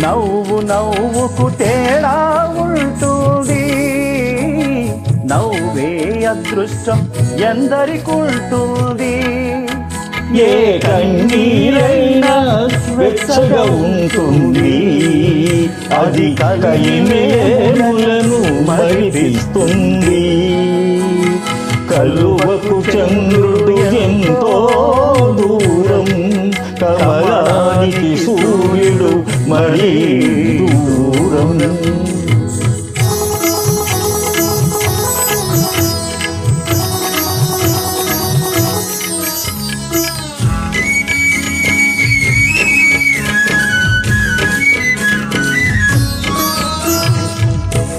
నవ్వుకు తేడా ఉంటుంది, నవ్వే అదృష్టం ఎందరికుంటుంది. ఏ కన్నీరైనా వెచ్చగా ఉంటుంది, అది కైమేములను మరిపిస్తుంది. కలువకు చంద్రుడు ఎంతో దూరం, కమలానికి సూర్యుడు మరీ దూరం.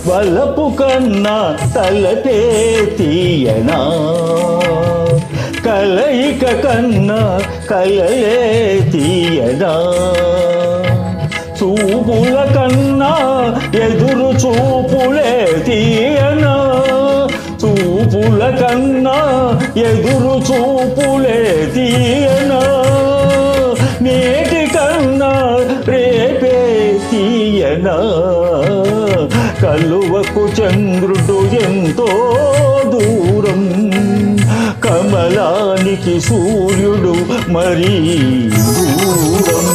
వలపు కన్నా తలపే తీయనా, కలయిక కన్నా కలలే తీయనా. చూపుల కన్నా ఎదురు చూపులే తీయనా, చూపుల కన్నా ఎదురు చూపులే తీయనా. నేటి కన్నా రేపే తీయనా, కలువకు చంద్రుడు ఎంతో దూరం, కమలానికి సూర్యుడు మరీ దూరం.